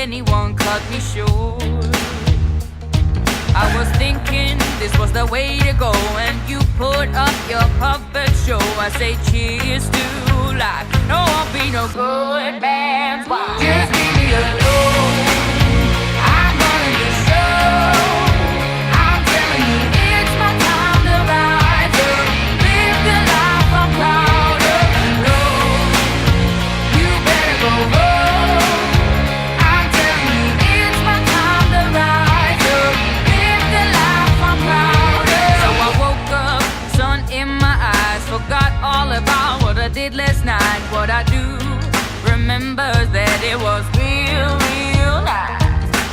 anyone cut me short. I was thinking this was the way to go, and you put up your puppet show. I say cheers to life. No, I'll be no good man's wife. Just leave me alone. I'm running the show. I'm telling you, it's my time to rise up. Live the life I'm proud of. No, you better go home. I'm telling you, it's my time to rise up. Live the life I'm proud of. So I woke up, sun in my eyes, forgot all about what I did last night. What I do remember that it was real, real nice.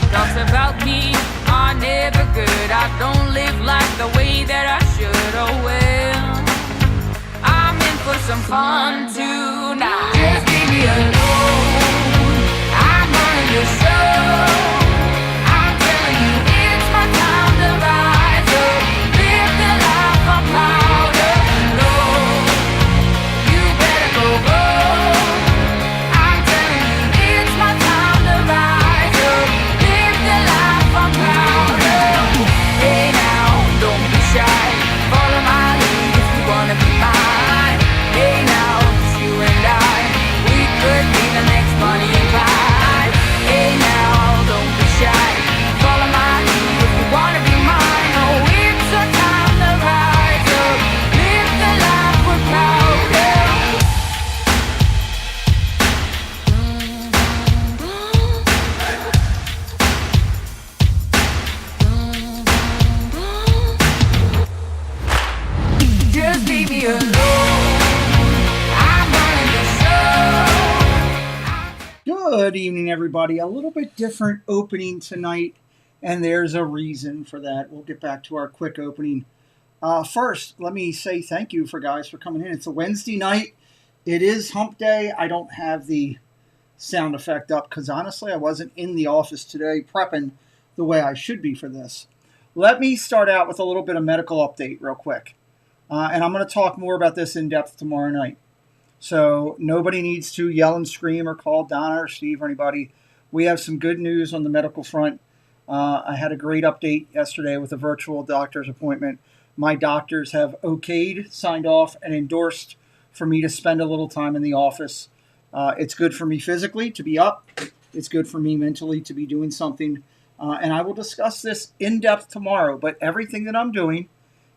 Talks about me are never good. I don't live like the way that I should. Oh well, I'm in for some fun tonight. Just leave me alone. I'm running the show. I'm telling you, it's my time to rise up. Live the life I'm proud of. No, you better go home. I'm telling you, it's my time to rise up. Live the life I'm proud of. Hey now, don't be shy. Follow my lead if you wanna be mine. Hey now, it's you and I. We could be the next Bonnie and Clyde. Hey now, don't be shy. Follow my lead if you wanna be mine. Oh, it's our time to rise up. Live the life we're proud of. Just leave me alone. I'm running the show. Good evening, everybody. A little bit different opening tonight, and there's a reason for that. We'll get back to our quick opening. First, let me say thank you for coming in. It's a Wednesday night. It is hump day. I don't have the sound effect up because honestly, I wasn't in the office today prepping the way I should be for this. Let me start out with a little bit of medical update real quick. And I'm going to talk more about this in depth tomorrow night. So nobody needs to yell and scream or call Donna or Steve or anybody. We have some good news on the medical front. I had a great update yesterday with a virtual doctor's appointment. My doctors have okayed, signed off, and endorsed for me to spend a little time in the office. It's good for me physically to be up. It's good for me mentally to be doing something. And I will discuss this in depth tomorrow. But everything that I'm doing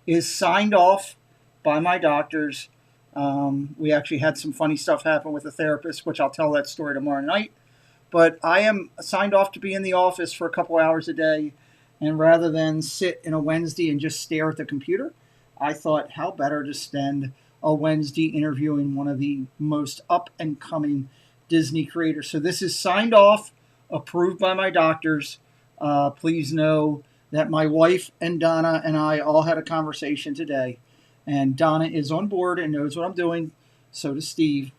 is signed off by my doctors. We actually had some funny stuff happen with a therapist, which I'll tell that story tomorrow night. But I am signed off to be in the office for a couple hours a day. And rather than sit in a Wednesday and just stare at the computer, I thought how better to spend a Wednesday interviewing one of the most up-and-coming Disney creators. So this is signed off, approved by my doctors. Please know that my wife and Donna and I all had a conversation today. And Donna is on board and knows what I'm doing. So does Steve.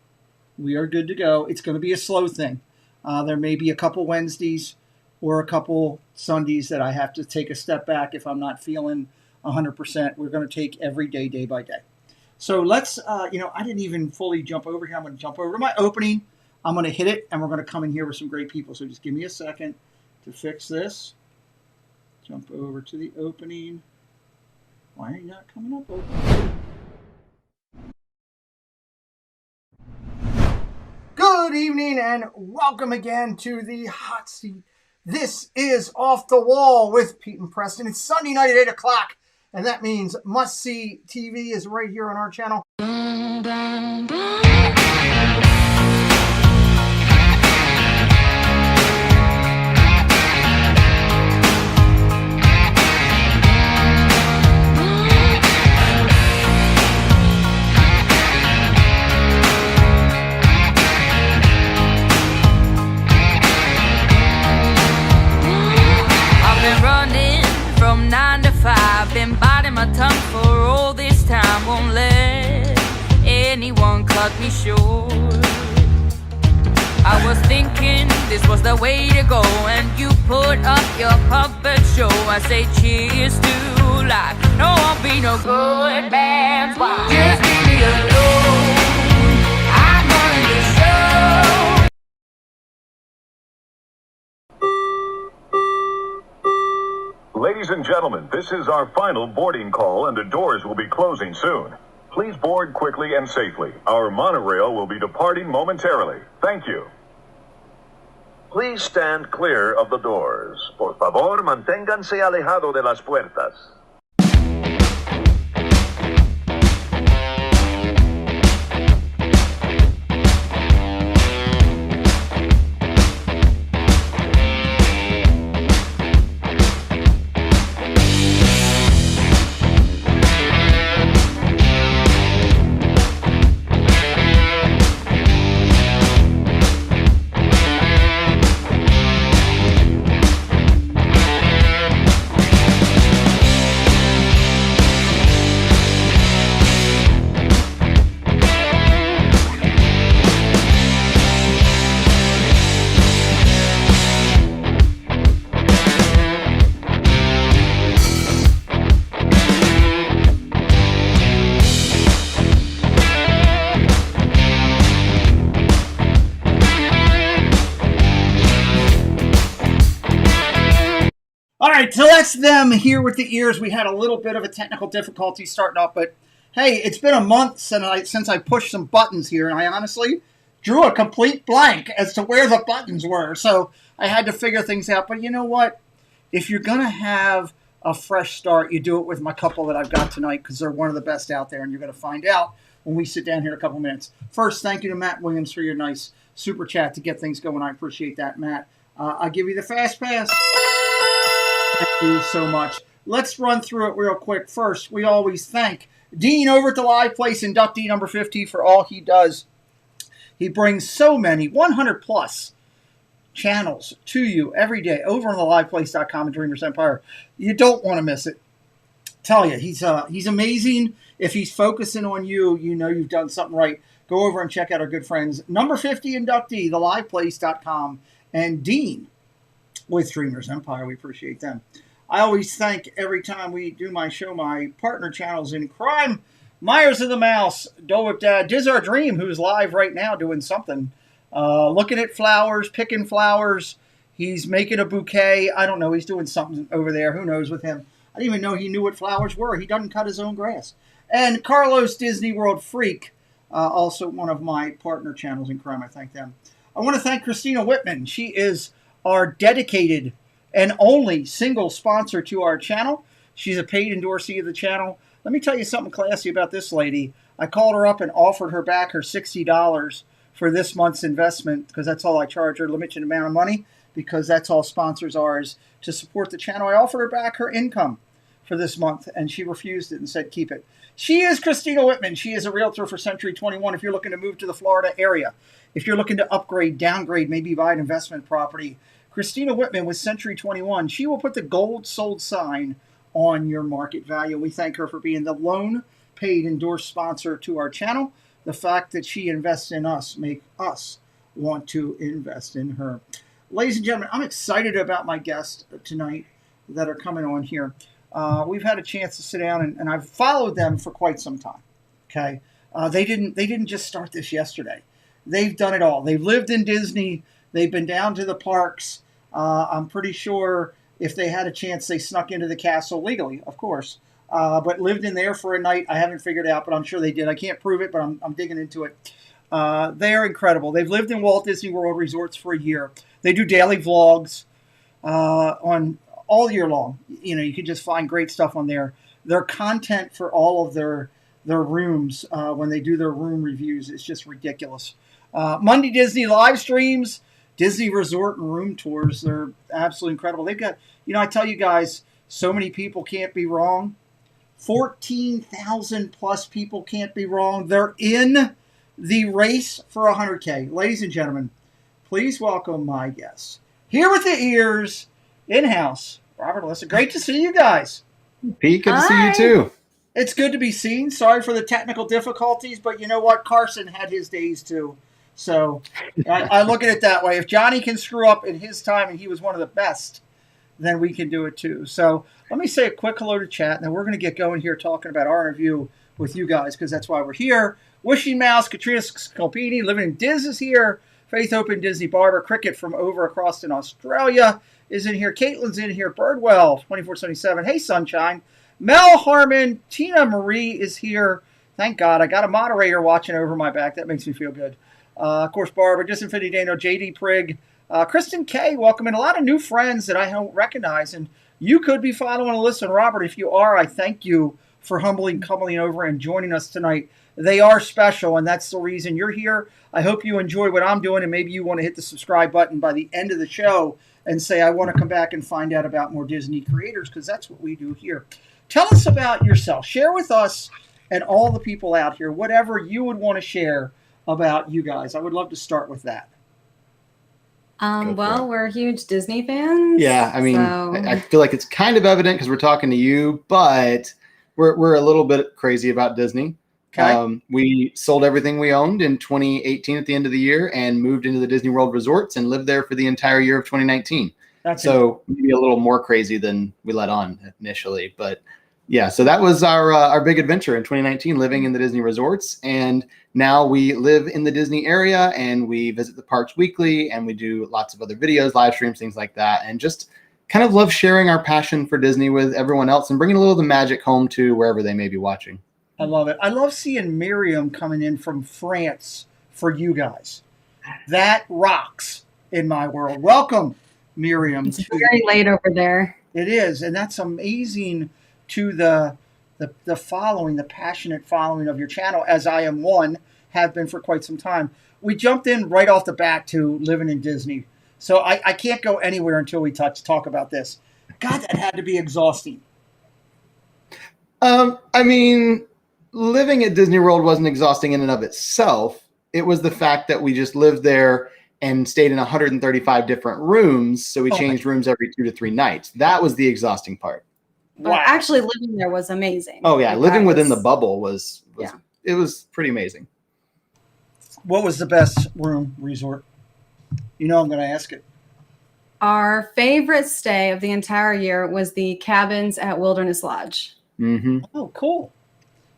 We are good to go. It's going to be a slow thing. There may be a couple Wednesdays or a couple Sundays that I have to take a step back if I'm not feeling 100%. We're going to take every day, day by day. So let's, I didn't even fully jump over here. I'm going to jump over to my opening. I'm going to hit it, and we're going to come in here with some great people. So just give me a second to fix this. Jump over to the opening. Why are you not coming up? Open? Good evening and welcome again to the hot seat. This is Off the Wall with Pete and Preston. It's Sunday night at 8 o'clock, and that means Must See TV is right here on our channel. From 9 to 5, been biting my tongue for all this time. Won't let anyone cut me short. I was thinking this was the way to go, and you put up your puppet show. I say cheers to life. No, I'll be no good man's wife. Just leave me alone. I'm running the show. Ladies and gentlemen, this is our final boarding call and the doors will be closing soon. Please board quickly and safely. Our monorail will be departing momentarily. Thank you. Please stand clear of the doors. Por favor, manténganse alejado de las puertas. All right, so that's them here with the ears. We had a little bit of a technical difficulty starting off, but hey, it's been a month since I pushed some buttons here, and I honestly drew a complete blank as to where the buttons were. So I had to figure things out. But you know what? If you're going to have a fresh start, you do it with my couple that I've got tonight because they're one of the best out there, and you're going to find out when we sit down here in a couple minutes. First, thank you to Matt Williams for your nice super chat to get things going. I appreciate that, Matt. I'll give you the fast pass. Thank you so much. Let's run through it real quick. First, we always thank Dean over at the Live Place, inductee number 50, for all he does. He brings so many, 100 plus channels to you every day over on theliveplace.com and Dreamers Empire. You don't want to miss it. Tell you, he's amazing. If he's focusing on you, you know you've done something right. Go over and check out our good friends. Number 50 inductee, theliveplace.com, and Dean with Dreamers Empire. We appreciate them. I always thank, every time we do my show, my partner channels in crime, Myers of the Mouse, Dole Whip Dad, Diz Our Dream, who's live right now doing something. Looking at flowers, picking flowers. He's making a bouquet. I don't know. He's doing something over there. Who knows with him? I didn't even know he knew what flowers were. He doesn't cut his own grass. And Carlos Disney World Freak, also one of my partner channels in crime. I thank them. I want to thank Christina Whitman. She is our dedicated and only single sponsor to our channel. She's a paid endorsee of the channel. Let me tell you something classy about this lady. I called her up and offered her back her $60 for this month's investment because that's all I charge her, limited amount of money, because that's all sponsors are, is to support the channel. I offered her back her income for this month, and she refused it and said keep it. She is Christina Whitman. She is a realtor for Century 21. If you're looking to move to the Florida area, if you're looking to upgrade, downgrade, maybe buy an investment property, Christina Whitman with Century 21, she will put the gold sold sign on your market value. We thank her for being the lone paid endorsed sponsor to our channel. The fact that she invests in us make us want to invest in her. Ladies and gentlemen, I'm excited about my guests tonight that are coming on here. We've had a chance to sit down, and I've followed them for quite some time. Okay, they didn't just start this yesterday. They've done it all. They've lived in Disney. They've been down to the parks. I'm pretty sure if they had a chance, they snuck into the castle legally, of course, but lived in there for a night. I haven't figured it out, but I'm sure they did. I can't prove it, but I'm digging into it. They are incredible. They've lived in Walt Disney World resorts for a year. They do daily vlogs on all year long. You know, you can just find great stuff on there. Their content for all of their rooms when they do their room reviews is just ridiculous. Monday Disney live streams, Disney resort and room tours. They're absolutely incredible. They've got, you know, I tell you guys, so many people can't be wrong. 14,000 plus people can't be wrong. They're in the race for 100K. Ladies and gentlemen, please welcome my guests. Here with the ears, in-house, Robert Alyssa. Great to see you guys. Pete, good to see you too. It's good to be seen. Sorry for the technical difficulties, but you know what? Carson had his days too. So I look at it that way. If Johnny can screw up in his time and he was one of the best, then we can do it too. So let me say a quick hello to chat, and then we're going to get going here talking about our interview with you guys because that's why we're here. Wishing Mouse, Katrina Scalpini, living in Diz is here. Faith Open Disney Barber. Cricket from over across in Australia is in here. Caitlin's in here. Birdwell 2477. Hey Sunshine. Mel Harmon. Tina Marie is here. Thank God. I got a moderator watching over my back. That makes me feel good. Of course, Barbara, Disinfinity Dano, JD Prigg, Kristen K, welcome in. A lot of new friends that I don't recognize. And you could be following Alyssa and Robert. If you are, I thank you for humbly coming over and joining us tonight. They are special, and that's the reason you're here. I hope you enjoy what I'm doing, and maybe you want to hit the subscribe button by the end of the show and say, I want to come back and find out about more Disney creators, because that's what we do here. Tell us about yourself. Share with us and all the people out here whatever you would want to share about you guys. I would love to start with that. Well, we're huge Disney fans. Yeah, I mean, so... I feel like it's kind of evident because we're talking to you, but we're a little bit crazy about Disney. Okay. We sold everything we owned in 2018 at the end of the year and moved into the Disney World resorts and lived there for the entire year of 2019. So maybe a little more crazy than we let on initially, but yeah, so that was our big adventure in 2019, living in the Disney resorts. And now we live in the Disney area and we visit the parks weekly and we do lots of other videos, live streams, things like that. And just kind of love sharing our passion for Disney with everyone else and bringing a little of the magic home to wherever they may be watching. I love it. I love seeing Miriam coming in from France for you guys. That rocks in my world. Welcome, Miriam. It's very late over there. It is, and that's amazing to the following, the passionate following of your channel, as I am one, have been for quite some time. We jumped in right off the bat to living in Disney. So I can't go anywhere until we talk about this. God, that had to be exhausting. I mean, living at Disney World wasn't exhausting in and of itself. It was the fact that we just lived there and stayed in 135 different rooms. So we changed rooms every 2 to 3 nights. That was the exhausting part. But actually living there was amazing. Oh yeah, living within the bubble was it was pretty amazing. What was the best room resort? You know I'm going to ask it. Our favorite stay of the entire year was the cabins at Wilderness Lodge. Mm-hmm. Oh, cool.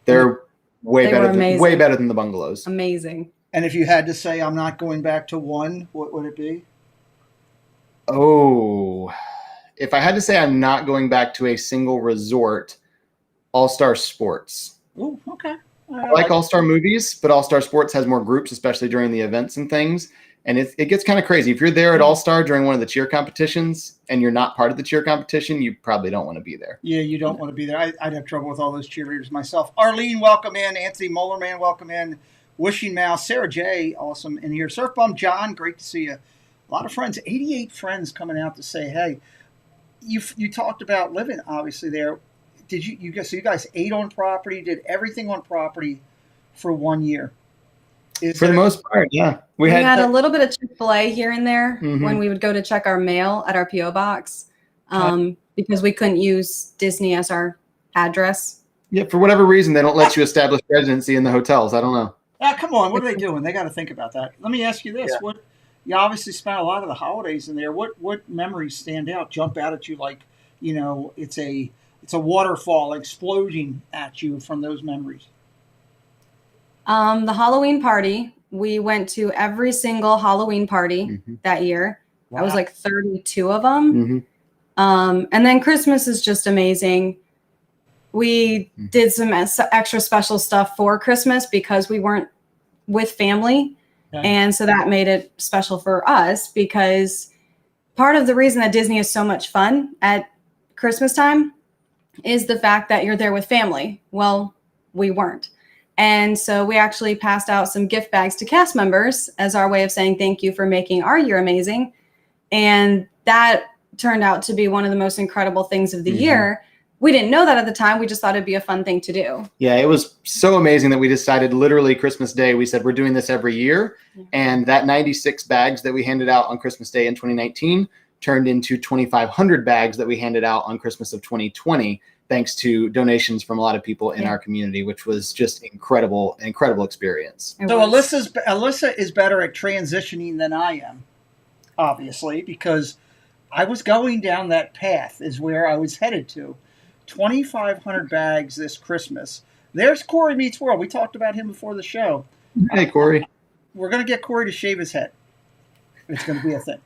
They're way better than the bungalows. Amazing. And if you had to say I'm not going back to one, what would it be? Oh, if I had to say I'm not going back to a single resort, All-Star Sports. Oh, okay. I like All-Star Movies, but All-Star Sports has more groups, especially during the events and things. And it gets kind of crazy. If you're there at All-Star during one of the cheer competitions and you're not part of the cheer competition, you probably don't want to be there. Yeah, you don't want to be there. I'd have trouble with all those cheerleaders myself. Arlene, welcome in. Anthony Mullerman, welcome in. Wishing Mouse, Sarah J, awesome in here. Surf Bum John, great to see you. A lot of friends, 88 friends coming out to say, hey, you talked about living obviously there. Did you guys ate on property, did everything on property for 1 year? For the most part, yeah. We had a little bit of Chick-fil-A here and there when we would go to check our mail at our P.O. box because we couldn't use Disney as our address. Yeah, for whatever reason, they don't let you establish residency in the hotels. I don't know. Come on, what are they doing? They got to think about that. Let me ask you this. Yeah. You obviously spent a lot of the holidays in there. What memories stand out, jump out at you like, it's a waterfall exploding at you from those memories? The Halloween party. We went to every single Halloween party that year. Wow. That was like 32 of them. And then Christmas is just amazing. We did some extra special stuff for Christmas because we weren't with family. Okay. And so that made it special for us because part of the reason that Disney is so much fun at Christmas time is the fact that you're there with family. Well, we weren't. And so we actually passed out some gift bags to cast members as our way of saying thank you for making our year amazing. And that turned out to be one of the most incredible things of the year. We didn't know that at the time. We just thought it'd be a fun thing to do. Yeah, it was so amazing that we decided literally Christmas Day, we said we're doing this every year. And that 96 bags that we handed out on Christmas Day in 2019 turned into 2,500 bags that we handed out on Christmas of 2020. Thanks to donations from a lot of people in our community, which was just incredible experience. So Alyssa is better at transitioning than I am, obviously, because I was going down that path is where I was headed to. 2,500 bags this Christmas. There's Corey Meets World. We talked about him before the show. Hey, Corey. We're going to get Corey to shave his head. It's going to be a thing.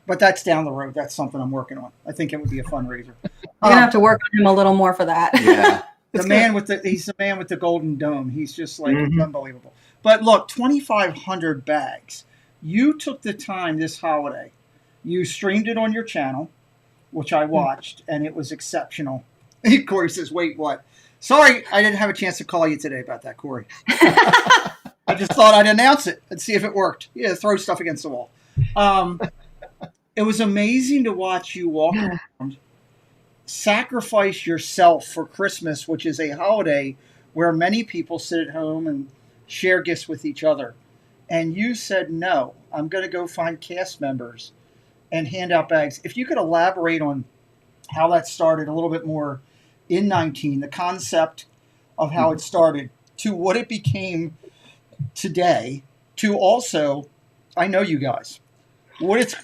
But that's down the road. That's something I'm working on. I think it would be a fundraiser. You're gonna have to work on him a little more for that. Yeah. He's the man with the golden dome. He's just like unbelievable. But look, 2,500 bags. You took the time this holiday. You streamed it on your channel, which I watched, and it was exceptional. Corey says, "Wait, what?" Sorry, I didn't have a chance to call you today about that, Corey. I just thought I'd announce it and see if it worked. Yeah, throw stuff against the wall. It was amazing to watch you walk around, sacrifice yourself for Christmas, which is a holiday where many people sit at home and share gifts with each other. And you said, no, I'm going to go find cast members and hand out bags. If you could elaborate on how that started a little bit more in 19, the concept of how it started to what it became today, to also, I know you guys, what it's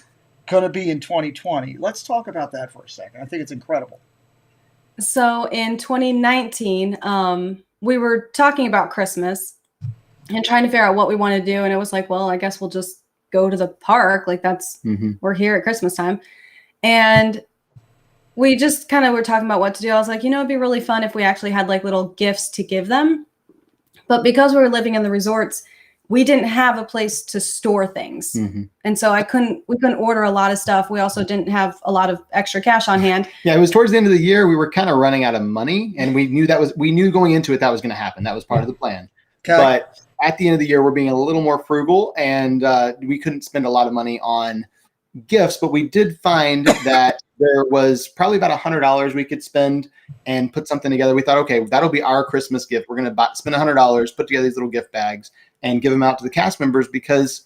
going to be in 2020. Let's talk about that for a second. I think it's incredible. So in 2019, we were talking about Christmas and trying to figure out what we want to do. And it was like, well, I guess we'll just go to the park. Like that's, we're here at Christmas time. And we just kind of were talking about what to do. I was like, it'd be really fun if we actually had like little gifts to give them. But because we were living in the resorts, we didn't have a place to store things. And so we couldn't order a lot of stuff. We also didn't have a lot of extra cash on hand. Yeah, it was towards the end of the year. We were kind of running out of money, and we knew going into it that was going to happen. That was part of the plan. Okay. But at the end of the year, we're being a little more frugal, and we couldn't spend a lot of money on gifts, but we did find that there was probably about $100 we could spend and put something together. We thought, okay, that'll be our Christmas gift. We're going to spend $100, put together these little gift bags, and give them out to the cast members because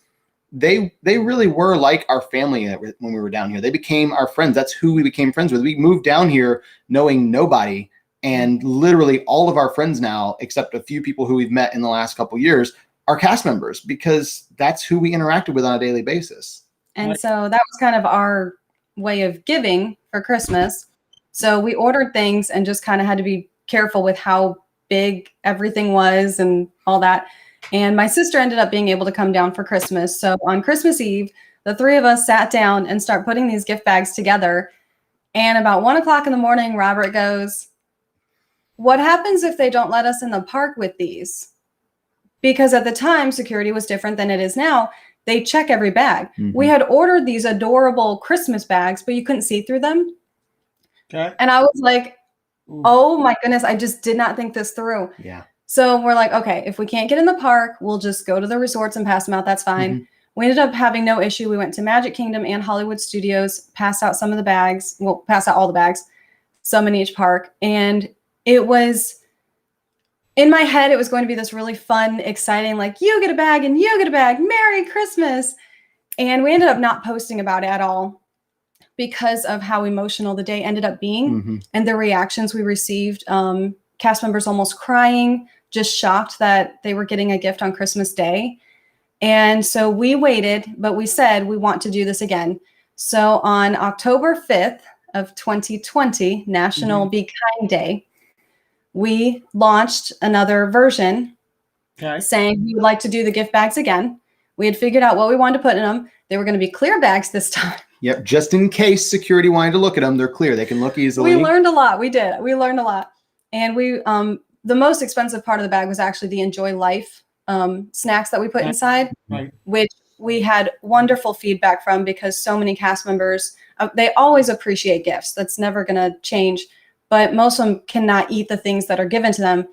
they really were like our family when we were down here. They became our friends. That's who we became friends with. We moved down here knowing nobody, and literally all of our friends now, except a few people who we've met in the last couple of years, are cast members because that's who we interacted with on a daily basis. And so that was kind of our way of giving for Christmas. So we ordered things and just kind of had to be careful with how big everything was and all that. And my sister ended up being able to come down for Christmas. So on Christmas Eve, the three of us sat down and start putting these gift bags together. And about 1 o'clock in the morning, Robert goes, "What happens if they don't let us in the park with these?" Because at the time, security was different than it is now. They check every bag. We had ordered these adorable Christmas bags, but you couldn't see through them. Okay. And I was like, oh my goodness, I just did not think this through. Yeah. So we're like, okay, if we can't get in the park, we'll just go to the resorts and pass them out. That's fine. We ended up having no issue. We went to Magic Kingdom and Hollywood Studios, passed out some of the bags. Well, passed out all the bags, some in each park. And it was, in my head, it was going to be this really fun, exciting, like, you get a bag and you get a bag. Merry Christmas. And we ended up not posting about it at all because of how emotional the day ended up being and the reactions we received. Cast members almost crying, just shocked that they were getting a gift on Christmas Day. And so we waited, but we said we want to do this again. So on October 5th of 2020, National Be Kind Day, we launched another version saying we would like to do the gift bags again. We had figured out what we wanted to put in them. They were going to be clear bags this time. Yep, just in case security wanted to look at them, they're clear. They can look easily. We learned a lot. We did. We learned a lot. And we, the most expensive part of the bag was actually the Enjoy Life snacks that we put inside, which we had wonderful feedback from because so many cast members, they always appreciate gifts. That's never going to change. But most of them cannot eat the things that are given to them.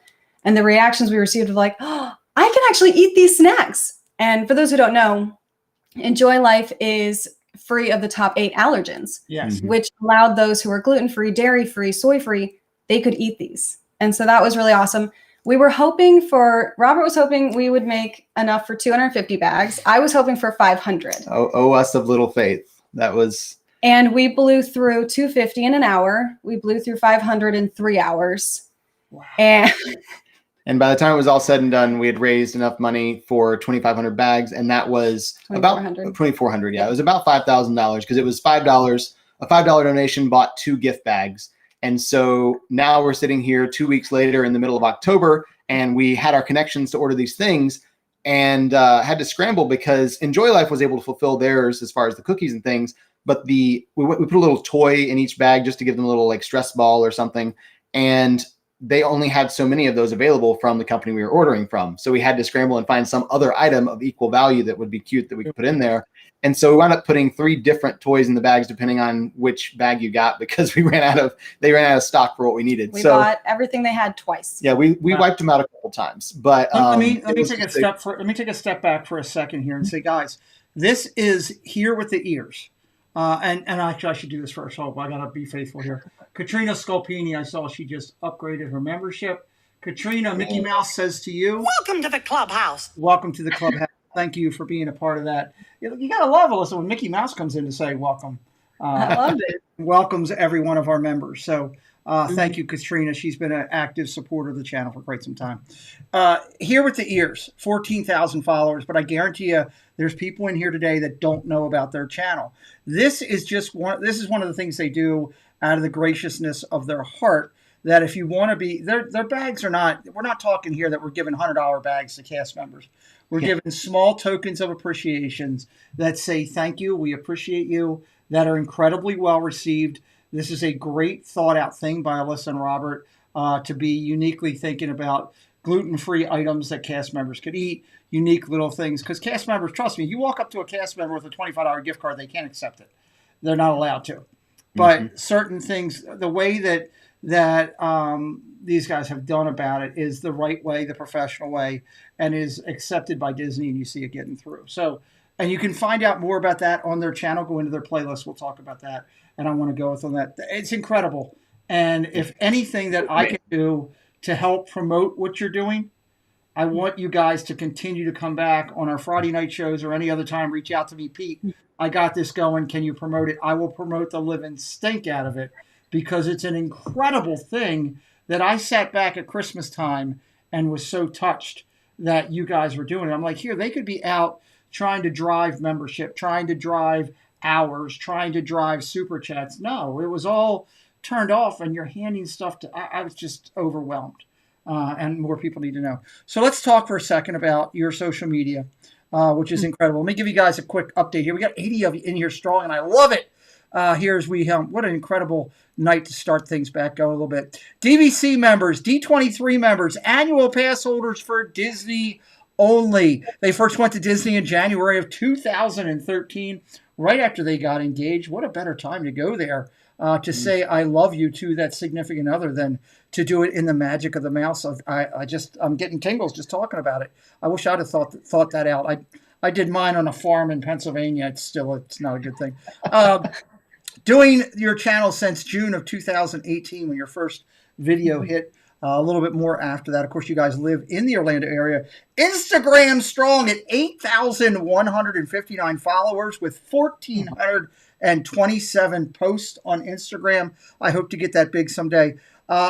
And the reactions we received were like, oh, I can actually eat these snacks. And for those who don't know, Enjoy Life is free of the top 8 allergens, which allowed those who are gluten-free, dairy-free, soy-free, they could eat these. And so that was really awesome. We were hoping Robert was hoping we would make enough for 250 bags. I was hoping for 500. Oh, us of little faith. That was... And we blew through 250 in an hour. We blew through 500 in 3 hours. Wow. And by the time it was all said and done, we had raised enough money for 2,500 bags. And that was about 2,400. Yeah, it was about $5,000 because it was $5. A $5 donation bought 2 gift bags. And so now we're sitting here 2 weeks later in the middle of October, and we had our connections to order these things. and had to scramble because Enjoy Life was able to fulfill theirs as far as the cookies and things. But we put a little toy in each bag just to give them a little like stress ball or something. And they only had so many of those available from the company we were ordering from. So we had to scramble and find some other item of equal value that would be cute that we could put in there. And so we wound up putting 3 different toys in the bags, depending on which bag you got, because they ran out of stock for what we needed. We bought everything they had twice. Yeah, we wiped them out a couple times. But let me take a step back for a second here and say, guys, this is Here with the Ears. And actually, I should do this first. So I got to be faithful here. Katrina Scolpini, I saw she just upgraded her membership. Katrina, Mickey Mouse says to you, welcome to the clubhouse. Welcome to the clubhouse. Thank you for being a part of that. You got to love, Alyssa, when Mickey Mouse comes in to say welcome. I loved it. Welcomes every one of our members. So thank you, Katrina. She's been an active supporter of the channel for quite some time. Here with the Ears, 14,000 followers, but I guarantee you there's people in here today that don't know about their channel. This is one of the things they do out of the graciousness of their heart, that if you want to be, their bags are not, we're not talking here that we're giving $100 bags to cast members. We're giving small tokens of appreciations that say thank you, we appreciate you, that are incredibly well received. This is a great thought out thing by Alyssa and Robert to be uniquely thinking about gluten-free items that cast members could eat, unique little things. Because cast members, trust me, you walk up to a cast member with a $25 gift card, they can't accept it. They're not allowed to. But certain things, the way that these guys have done about it is the right way, the professional way, and is accepted by Disney, and you see it getting through. So, and you can find out more about that on their channel. Go into their playlist. We'll talk about that. And I want to go with on that. It's incredible. And if anything that I can do to help promote what you're doing, I want you guys to continue to come back on our Friday night shows or any other time. Reach out to me, Pete. I got this going. Can you promote it? I will promote the living stink out of it, because it's an incredible thing that I sat back at Christmas time and was so touched that you guys were doing it. I'm like, here, they could be out trying to drive membership, trying to drive hours, trying to drive super chats. No, it was all turned off, and you're handing stuff to, I was just overwhelmed. And more people need to know. So let's talk for a second about your social media, which is incredible. Let me give you guys a quick update here. We got 80 of you in here strong, and I love it. Here's what an incredible night to start things back going a little bit. DVC members, D23 members, annual pass holders for Disney only. They first went to Disney in January of 2013, right after they got engaged. What a better time to go there to say I love you to that significant other than to do it in the magic of the mouse. I'm getting tingles just talking about it. I wish I'd have thought that out. I did mine on a farm in Pennsylvania. It's not a good thing. Doing your channel since June of 2018 when your first video hit. A little bit more after that. Of course, you guys live in the Orlando area. Instagram strong at 8,159 followers with 1,427 posts on Instagram. I hope to get that big someday.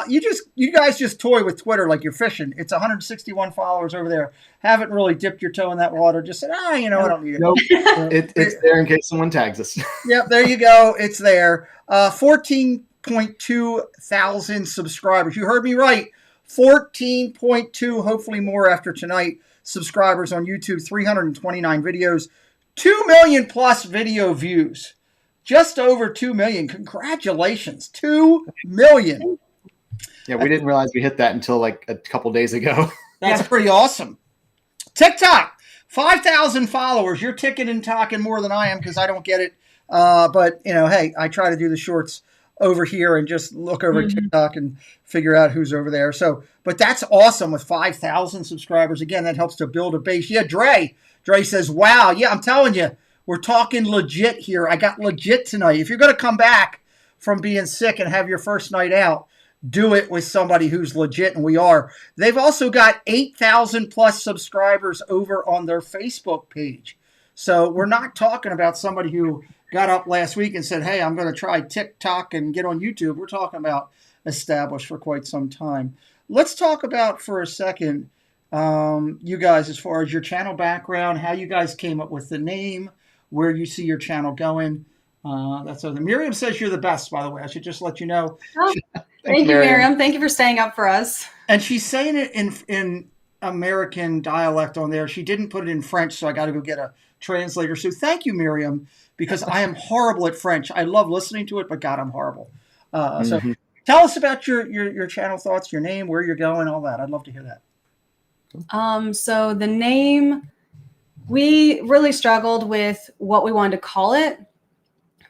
You guys just toy with Twitter like you're fishing. It's 161 followers over there. Haven't really dipped your toe in that water. Just said, I don't need it. Nope. It's there in case someone tags us. Yep, there you go. It's there. 14.2 thousand subscribers. You heard me right. 14.2, hopefully more after tonight, subscribers on YouTube. 329 videos. 2 million plus video views. Just over 2 million. Congratulations. 2 million. Yeah, we didn't realize we hit that until like a couple days ago. That's pretty awesome. TikTok, 5,000 followers. You're ticking and talking more than I am because I don't get it. But, hey, I try to do the shorts over here and just look over at TikTok and figure out who's over there. So, but that's awesome with 5,000 subscribers. Again, that helps to build a base. Yeah, Dre says, wow. Yeah, I'm telling you, we're talking legit here. I got legit tonight. If you're going to come back from being sick and have your first night out, do it with somebody who's legit, and we are. They've also got 8,000 plus subscribers over on their Facebook page. So we're not talking about somebody who got up last week and said, hey, I'm going to try TikTok and get on YouTube. We're talking about established for quite some time. Let's talk about for a second, you guys, as far as your channel background, how you guys came up with the name, where you see your channel going. That's other. Miriam says you're the best, by the way. I should just let you know. Oh, thank you, Miriam. Thank you for staying up for us. And she's saying it in American dialect on there. She didn't put it in French, so I got to go get a translator. So thank you, Miriam, because I am horrible at French. I love listening to it, but God, I'm horrible. So tell us about your channel thoughts, your name, where you're going, all that. I'd love to hear that. So the name, we really struggled with what we wanted to call it,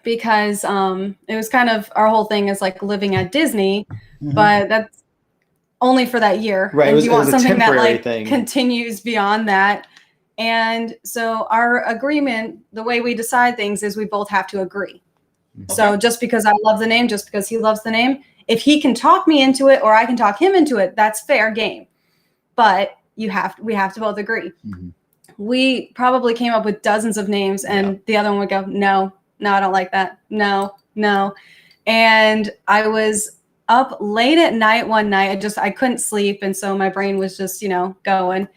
because it was kind of, our whole thing is like living at Disney, but that's only for that year. Right. And you want something that like thing. continues beyond that. And so our agreement, the way we decide things is we both have to agree. Okay. So just because I love the name, just because he loves the name, if he can talk me into it or I can talk him into it, that's fair game. But we have to both agree. We probably came up with dozens of names, and the other one would go, no, I don't like that. No. And I was up late at night one night. I couldn't sleep. And so my brain was just, going.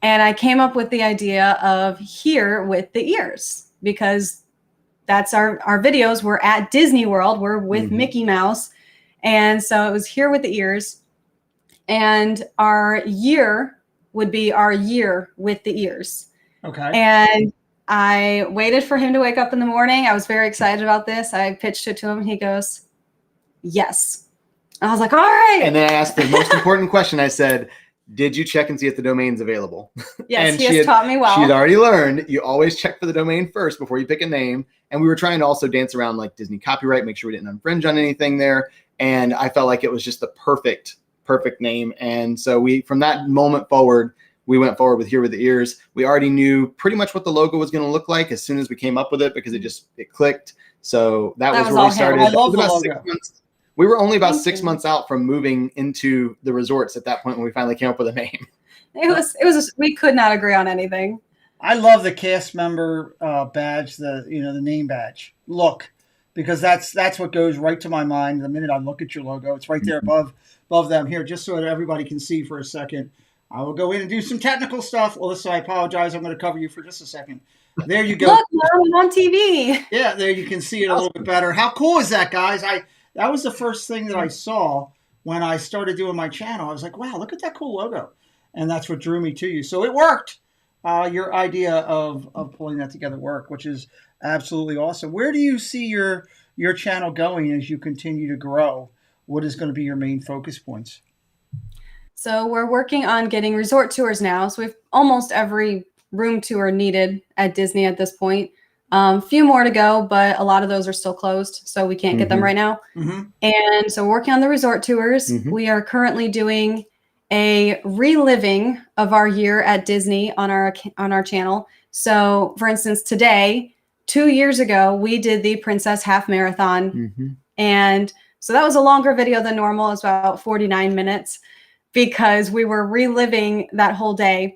And I came up with the idea of Here with the Ears, because that's our videos. We're at Disney World. We're with Mickey Mouse. And so it was Here with the Ears. And our year would be our Year with the Ears. Okay. And I waited for him to wake up in the morning. I was very excited about this. I pitched it to him. He goes, yes. I was like, all right. And then I asked the most important question. I said, did you check and see if the domain's available? Yes, he has taught me well. She'd already learned you always check for the domain first before you pick a name. And we were trying to also dance around like Disney copyright, make sure we didn't infringe on anything there. And I felt like it was just the perfect name. And so from that moment forward, we went forward with Here with the Ears. We already knew pretty much what the logo was going to look like as soon as we came up with it, because it clicked. So that was where we started. I love the logo. We were only about 6 months out from moving into the resorts at that point when we finally came up with a name. We could not agree on anything. I love the cast member badge, the name badge look, because that's what goes right to my mind the minute I look at your logo. It's right there above them here, just so that everybody can see for a second. I will go in and do some technical stuff. Alyssa, I apologize. I'm going to cover you for just a second. There you go. Look, Mom, I'm on TV. Yeah, there you can see it a little bit better. How cool is that, guys? That was the first thing that I saw when I started doing my channel. I was like, wow, look at that cool logo. And that's what drew me to you. So it worked. Your idea of pulling that together worked, which is absolutely awesome. Where do you see your channel going as you continue to grow? What is going to be your main focus points? So we're working on getting resort tours now. So we have almost every room tour needed at Disney at this point. Few more to go, but a lot of those are still closed, so we can't get them right now. And so we're working on the resort tours. We are currently doing a reliving of our year at Disney on our channel. So for instance, today, 2 years ago, we did the Princess Half Marathon. And so that was a longer video than normal. It was about 49 minutes because we were reliving that whole day.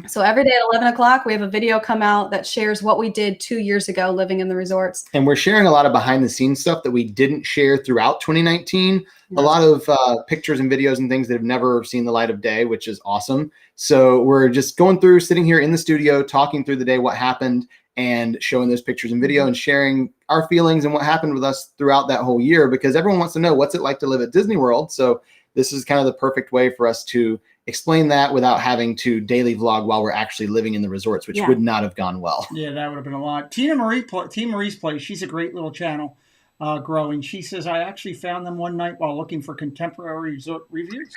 So every day at 11 o'clock, we have a video come out that shares what we did 2 years ago living in the resorts. And we're sharing a lot of behind the scenes stuff that we didn't share throughout 2019. A lot of pictures and videos and things that have never seen the light of day, which is awesome. So we're just going through, sitting here in the studio, talking through the day, what happened, and showing those pictures and video and sharing our feelings and what happened with us throughout that whole year, because everyone wants to know what's it like to live at Disney World. So this is kind of the perfect way for us to explain that without having to daily vlog while we're actually living in the resorts, which would not have gone well. Yeah, that would have been a lot. Tina Marie's Place, she's a great little channel growing. She says, I actually found them one night while looking for contemporary resort reviews.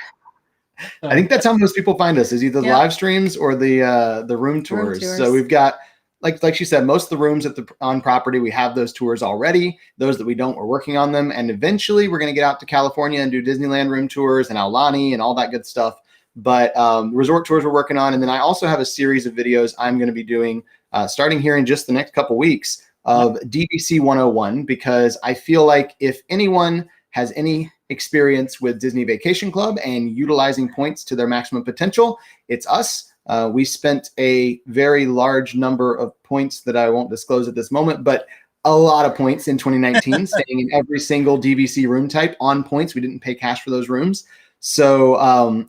So, I think that's how most people find us, is either the live streams or the room tours. So we've got, like she said, most of the rooms on property, we have those tours already. Those that we don't, we're working on them. And eventually we're going to get out to California and do Disneyland room tours and Aulani and all that good stuff. But resort tours we're working on. And then I also have a series of videos I'm going to be doing starting here in just the next couple weeks of DVC 101, because I feel like if anyone has any experience with Disney Vacation Club and utilizing points to their maximum potential, it's us. We spent a very large number of points that I won't disclose at this moment, but a lot of points in 2019, staying in every single DVC room type on points. We didn't pay cash for those rooms. So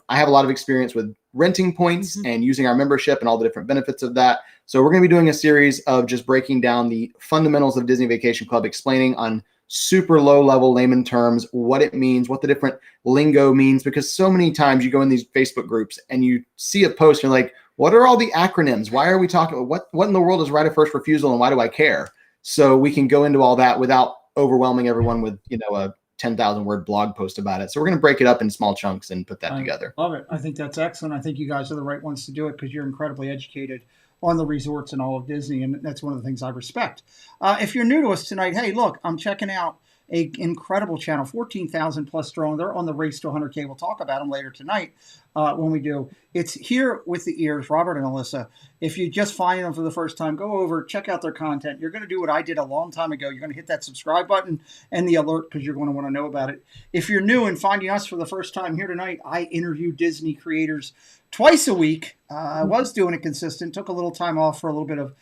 I have a lot of experience with renting points and using our membership and all the different benefits of that. So we're going to be doing a series of just breaking down the fundamentals of Disney Vacation Club, explaining on super low level layman terms what it means, what the different lingo means, because so many times you go in these Facebook groups and you see a post and you're like, what are all the acronyms? Why are we talking? What in the world is right of first refusal and why do I care? So we can go into all that without overwhelming everyone with, a 10,000 word blog post about it. So we're going to break it up in small chunks and put that together. Love it. I think that's excellent. I think you guys are the right ones to do it because you're incredibly educated on the resorts and all of Disney. And that's one of the things I respect. If you're new to us tonight, hey, look, I'm checking out an incredible channel, 14,000 plus strong. They're on the race to 100K. We'll talk about them later tonight when we do. It's Here with the Ears, Robert and Alyssa. If you just find them for the first time, go over, check out their content. You're going to do what I did a long time ago. You're going to hit that subscribe button and the alert because you're going to want to know about it. If you're new and finding us for the first time here tonight, I interview Disney creators twice a week. I was doing it consistent, took a little time off for a little bit of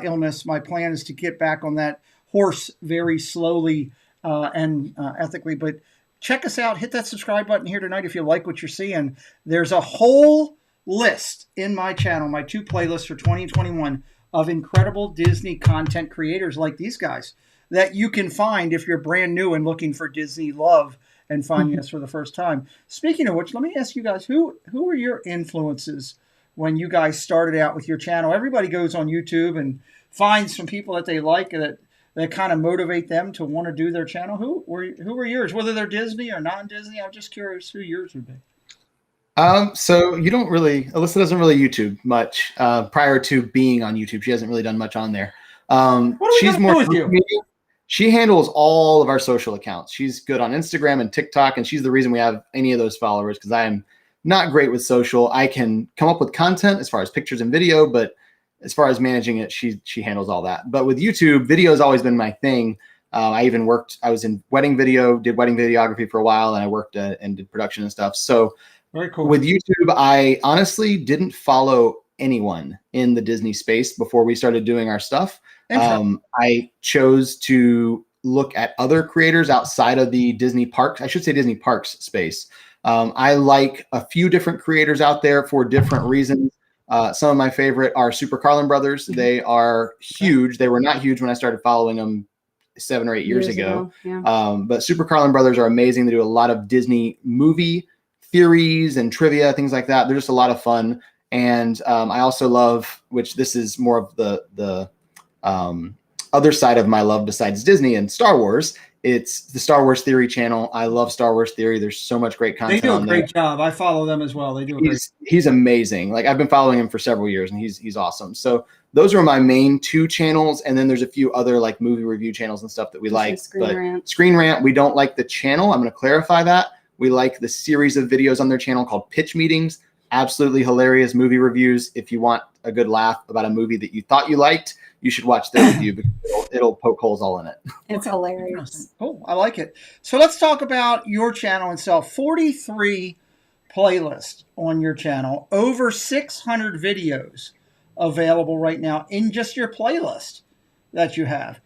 illness. My plan is to get back on that horse very slowly and ethically, but check us out. Hit that subscribe button here tonight if you like what you're seeing. There's a whole list in my channel, my 2 playlists for 2021 of incredible Disney content creators like these guys that you can find if you're brand new and looking for Disney love and finding us for the first time. Speaking of which, let me ask you guys, who were your influences when you guys started out with your channel? Everybody goes on YouTube and finds some people that they like that kind of motivate them to want to do their channel. Who were yours, whether they're Disney or non-Disney? I'm just curious who yours would be. So you don't really, Alyssa doesn't really YouTube much prior to being on YouTube. She hasn't really done much on there. She's more with you? Media. She handles all of our social accounts. She's good on Instagram and TikTok, and she's the reason we have any of those followers because I am not great with social. I can come up with content as far as pictures and video, but as far as managing it, she handles all that. But with YouTube, video has always been my thing. I was in wedding video, did wedding videography for a while, and I worked and did production and stuff. So very cool. With YouTube, I honestly didn't follow anyone in the Disney space before we started doing our stuff. I chose to look at other creators outside of the Disney parks. I should say Disney parks space. I like a few different creators out there for different reasons. Some of my favorite are Super Carlin Brothers. They are huge. They were not huge when I started following them 7 or 8 years ago. Yeah. But Super Carlin Brothers are amazing. They do a lot of Disney movie theories and trivia, things like that. They're just a lot of fun. And I also love, which this is more of the other side of my love besides Disney and Star Wars. It's the Star Wars Theory channel. I love Star Wars Theory. There's so much great content. They do a great job. I follow them as well. They do. He's amazing. Like I've been following him for several years, and he's awesome. So those are my main 2 channels, and then there's a few other like movie review channels and stuff that we like. Screen Rant, we don't like the channel. I'm going to clarify that. We like the series of videos on their channel called Pitch Meetings. Absolutely hilarious movie reviews. If you want a good laugh about a movie that you thought you liked, you should watch their review because it'll poke holes all in it. It's hilarious. Oh, I like it. So let's talk about your channel itself. 43 playlists on your channel, over 600 videos available right now in just your playlist that you have.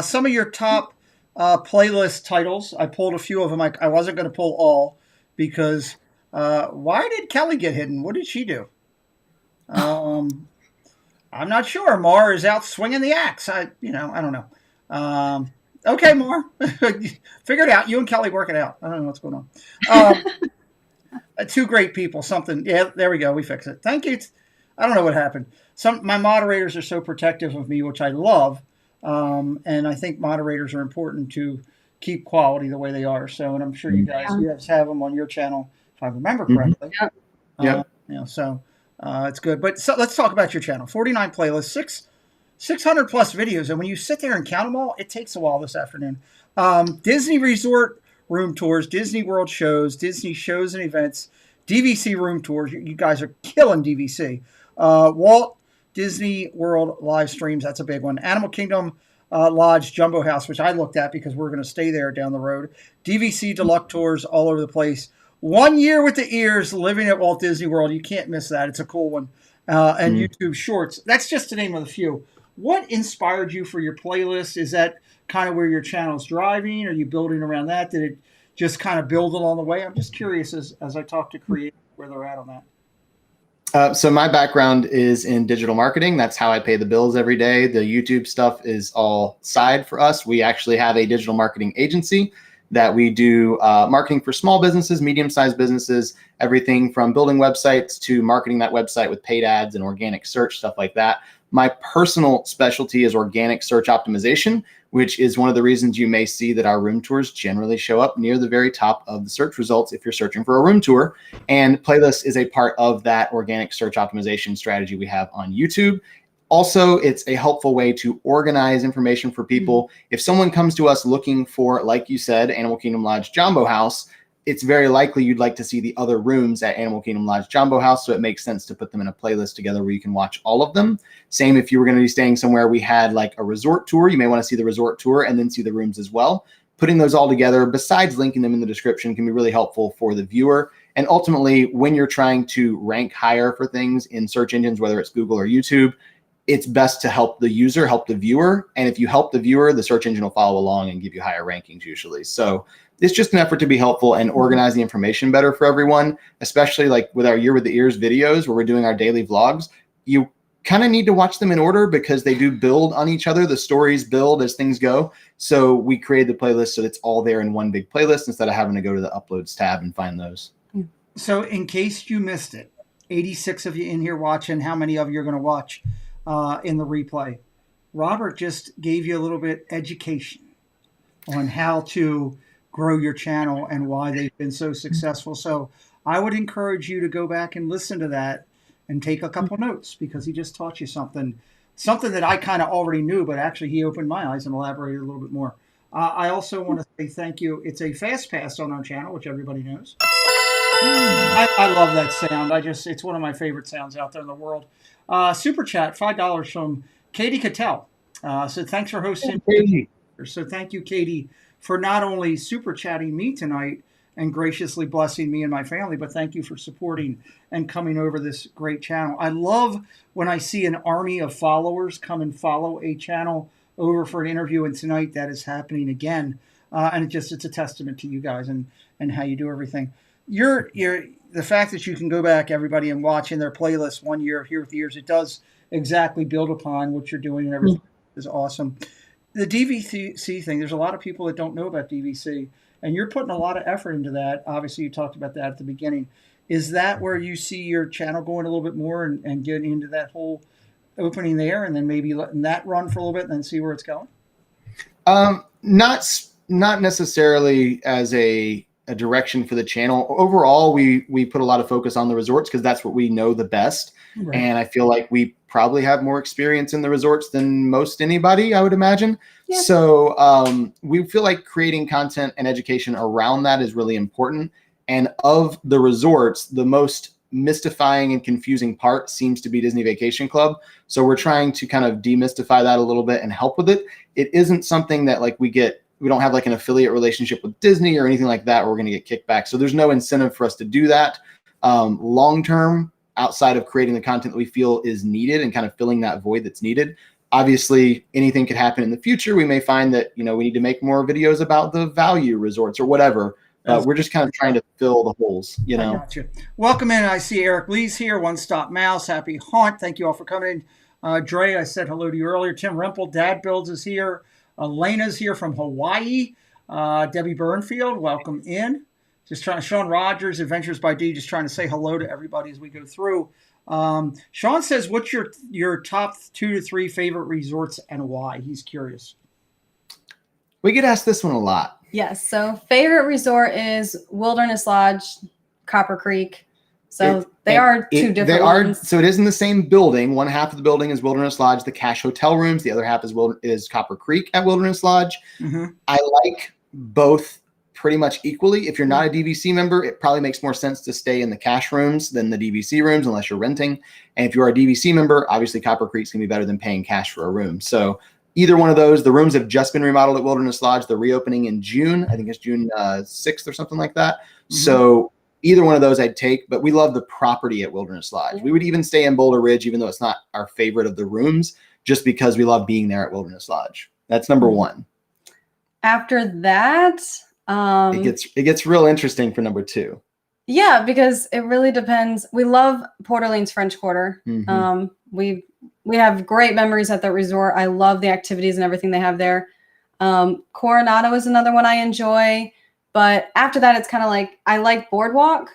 Some of your top playlist titles, I pulled a few of them. I wasn't going to pull all because why did Kelly get hidden? What did she do? I'm not sure. Mar is out swinging the axe. I don't know. Okay, Mar, figure it out. You and Kelly work it out. I don't know what's going on. 2 great people. Something. Yeah, there we go. We fix it. Thank you. I don't know what happened. My moderators are so protective of me, which I love. And I think moderators are important to keep quality the way they are. So, and I'm sure you guys have them on your channel, if I remember correctly. Yeah. So it's good. But let's talk about your channel. 49 playlists, 600 plus videos. And when you sit there and count them all, it takes a while this afternoon. Disney Resort room tours, Disney World shows, Disney shows and events, DVC room tours. You guys are killing DVC. Walt Disney World live streams. That's a big one. Animal Kingdom Lodge Jumbo House, which I looked at because we're going to stay there down the road. DVC Deluxe tours all over the place. 1 year with the ears, living at Walt Disney World. You can't miss that. It's a cool one. And YouTube Shorts. That's just to name of a few. What inspired you for your playlist? Is that kind of where your channel's driving? Are you building around that? Did it just kind of build along the way? I'm just curious as I talk to creators where they're at on that. So my background is in digital marketing. That's how I pay the bills every day. The YouTube stuff is all side for us. We actually have a digital marketing agency that we do marketing for small businesses, medium-sized businesses, everything from building websites to marketing that website with paid ads and organic search, stuff like that. My personal specialty is organic search optimization, which is one of the reasons you may see that our room tours generally show up near the very top of the search results if you're searching for a room tour. And Playlist is a part of that organic search optimization strategy we have on YouTube. Also, it's a helpful way to organize information for people. If someone comes to us looking for, like you said, Animal Kingdom Lodge Jumbo House, it's very likely you'd like to see the other rooms at Animal Kingdom Lodge Jumbo House, so it makes sense to put them in a playlist together where you can watch all of them. Same if you were going to be staying somewhere we had like a resort tour, you may want to see the resort tour and then see the rooms as well. Putting those all together, besides linking them in the description, can be really helpful for the viewer. And ultimately, when you're trying to rank higher for things in search engines, whether it's Google or YouTube, it's best to help the user, help the viewer. And if you help the viewer, the search engine will follow along and give you higher rankings usually. So it's just an effort to be helpful and organize the information better for everyone, especially like with our Year with the Ears videos where we're doing our daily vlogs. You kind of need to watch them in order because they do build on each other. The stories build as things go. So we created the playlist so it's all there in one big playlist instead of having to go to the uploads tab and find those. So in case you missed it, 86 of you in here watching, how many of you are going to watch in the replay? Robert just gave you a little bit education on how to grow your channel and why they've been so successful. So I would encourage you to go back and listen to that and take a couple notes because he just taught you something that I kind of already knew, but actually he opened my eyes and elaborated a little bit more. I also want to say thank you. It's a fast pass on our channel, which everybody knows. I love that sound. It's one of my favorite sounds out there in the world. Super chat, $5 from Katie Cattell. So thanks for hosting. So thank you, Katie, for not only super chatting me tonight and graciously blessing me and my family, but thank you for supporting and coming over this great channel. I love when I see an army of followers come and follow a channel over for an interview, and tonight that is happening again. And it's a testament to you guys and how you do everything. The fact that you can go back, everybody, and watch in their playlist 1 year of Here with the Years, it does exactly build upon what you're doing and everything is awesome. The DVC thing, there's a lot of people that don't know about DVC, and you're putting a lot of effort into that. Obviously, you talked about that at the beginning. Is that where you see your channel going a little bit more and getting into that whole opening there and then maybe letting that run for a little bit and then see where it's going? Not necessarily as a direction for the channel. Overall, we put a lot of focus on the resorts because that's what we know the best. Right. And I feel like we probably have more experience in the resorts than most anybody, I would imagine. Yeah. So we feel like creating content and education around that is really important. And of the resorts, the most mystifying and confusing part seems to be Disney Vacation Club. So we're trying to kind of demystify that a little bit and help with it. It isn't something that like we don't have like an affiliate relationship with Disney or anything like that where we're going to get kickback. So there's no incentive for us to do that. Long-term, outside of creating the content that we feel is needed and kind of filling that void that's needed. Obviously, anything could happen in the future. We may find that, we need to make more videos about the value resorts or whatever. We're just kind of trying to fill the holes, I got you. Welcome in. I see Eric Lee's here. One Stop Mouse. Happy Haunt. Thank you all for coming in. Dre, I said hello to you earlier. Tim Rempel, Dad Builds is here. Elena's here from Hawaii. Debbie Burnfield, welcome in. Sean Rogers, Adventures by D, just trying to say hello to everybody as we go through. Sean says, what's your top 2 to 3 favorite resorts and why? He's curious. We get asked this one a lot. Yes. So favorite resort is Wilderness Lodge, Copper Creek. So they are two different ones. So it is in the same building. One half of the building is Wilderness Lodge, the Cash Hotel rooms. The other half is Copper Creek at Wilderness Lodge. Mm-hmm. I like both pretty much equally. If you're not a DVC member, it probably makes more sense to stay in the cash rooms than the DVC rooms unless you're renting. And if you are a DVC member, obviously Copper Creek's going to be better than paying cash for a room. So either one of those. The rooms have just been remodeled at Wilderness Lodge. They're reopening in June. I think it's June 6th or something like that. Mm-hmm. So either one of those I'd take, but we love the property at Wilderness Lodge. We would even stay in Boulder Ridge, even though it's not our favorite of the rooms, just because we love being there at Wilderness Lodge. That's number one. After that, It gets real interesting for number 2. Yeah, because it really depends. We love Port Orleans French Quarter. We have great memories at the resort. I love the activities and everything they have there. Coronado is another one I enjoy. But after that, it's kind of like I like Boardwalk,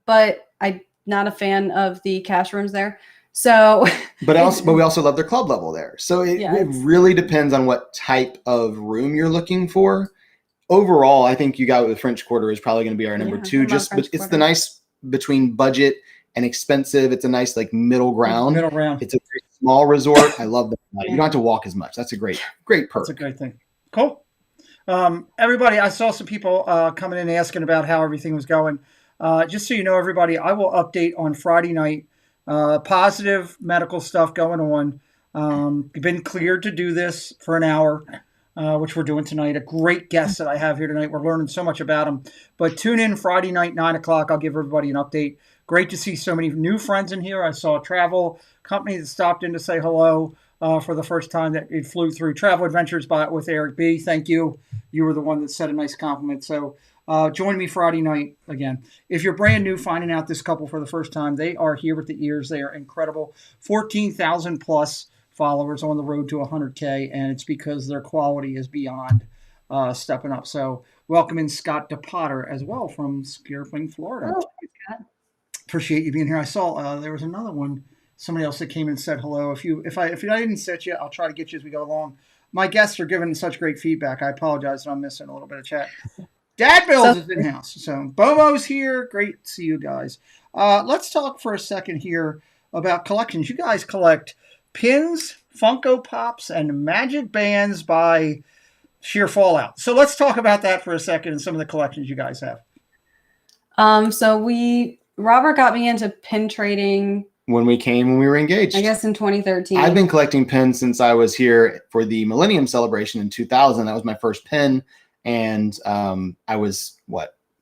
but I'm not a fan of the cash rooms there. So, but we also love their club level there. So it really depends on what type of room you're looking for. Overall, I think you got with French Quarter is probably going to be our number 2. But it's the nice between budget and expensive. It's a nice like middle ground. It's a very small resort. I love that. You don't have to walk as much. That's a great perk. That's a great thing. Cool. Everybody, I saw some people coming in asking about how everything was going. Just so you know, everybody, I will update on Friday night. Positive medical stuff going on. Been cleared to do this for an hour. Which we're doing tonight. A great guest that I have here tonight. We're learning so much about him. But tune in Friday night, 9 o'clock. I'll give everybody an update. Great to see so many new friends in here. I saw a travel company that stopped in to say hello for the first time that it flew through. Travel Adventures with Eric B. Thank you. You were the one that said a nice compliment. So join me Friday night again. If you're brand new, finding out this couple for the first time, they are here with the ears. They are incredible. 14,000 plus followers on the road to 100K, and it's because their quality is beyond stepping up. So welcome in Scott DePotter as well from Scarpling, Florida. Oh, Scott. Appreciate you being here. I saw there was another one, somebody else that came and said hello. If I didn't set you, I'll try to get you as we go along. My guests are giving such great feedback. I apologize that I'm missing a little bit of chat. Dad Bills is in house. So Bobo's here. Great to see you guys. Let's talk for a second here about collections. You guys collect pins, Funko Pops, and magic bands by sheer fallout. So let's talk about that for a second and some of the collections you guys have. Robert got me into pin trading when we were engaged. I guess in 2013. I've been collecting pins since I was here for the Millennium Celebration in 2000. That was my first pin. And I was,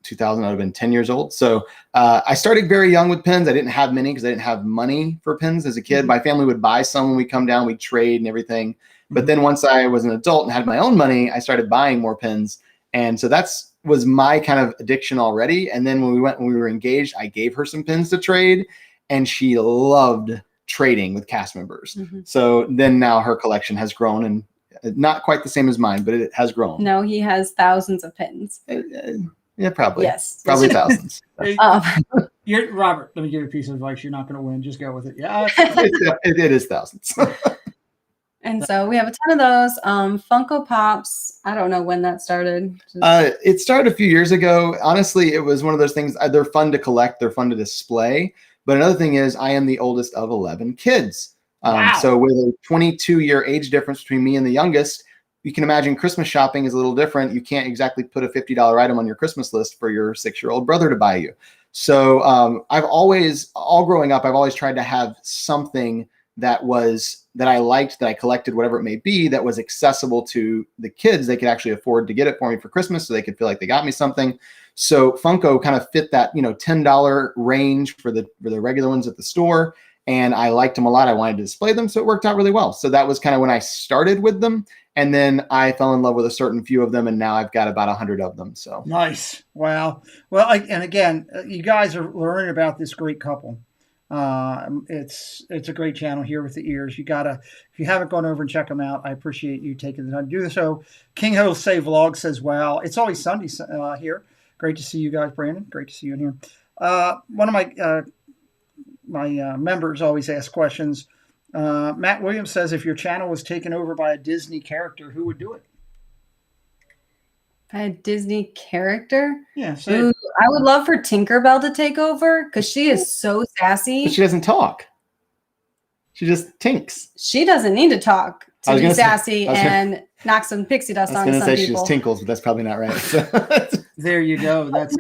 2000, I would have been 10 years old. So I started very young with pins. I didn't have many because I didn't have money for pins as a kid. My family would buy some when we come down, we'd trade and everything. But then once I was an adult and had my own money, I started buying more pins. And so was my kind of addiction already. And then when we were engaged, I gave her some pins to trade, and she loved trading with cast members. So then now her collection has grown, and not quite the same as mine, but it has grown. No, he has thousands of pins. Yeah, probably. Yes. Probably thousands. Robert, let me give you a piece of advice. You're not going to win. Just go with it. Yeah. It is thousands. And so we have a ton of those. Funko Pops. I don't know when that started. It started a few years ago. Honestly, it was one of those things. They're fun to collect. They're fun to display. But another thing is I am the oldest of 11 kids. Wow. So with a 22-year age difference between me and the youngest, you can imagine Christmas shopping is a little different. You can't exactly put a $50 item on your Christmas list for your 6-year-old brother to buy you. So all growing up, I've always tried to have something that I liked, that I collected, whatever it may be, that was accessible to the kids. They could actually afford to get it for me for Christmas, so they could feel like they got me something. So Funko kind of fit that, $10 range for the regular ones at the store. And I liked them a lot. I wanted to display them, so it worked out really well. So that was kind of when I started with them. And then I fell in love with a certain few of them, and now I've got about 100 of them. So nice. Wow. Well, and again, you guys are learning about this great couple. It's a great channel here with the ears. If you haven't gone over and check them out, I appreciate you taking the time to do so. King Ho Say Vlog says, wow, it's always Sunday here. Great to see you guys, Brandon. Great to see you in here. One of my members always ask questions. Matt Williams says, if your channel was taken over by a Disney character, who would do it? By a Disney character? Yeah. Ooh, I would love for Tinkerbell to take over because she is so sassy. But she doesn't talk. She just tinks. She doesn't need to talk to be sassy and knock some pixie dust on some people. I was going to say she just tinkles, but that's probably not right. There you go. That's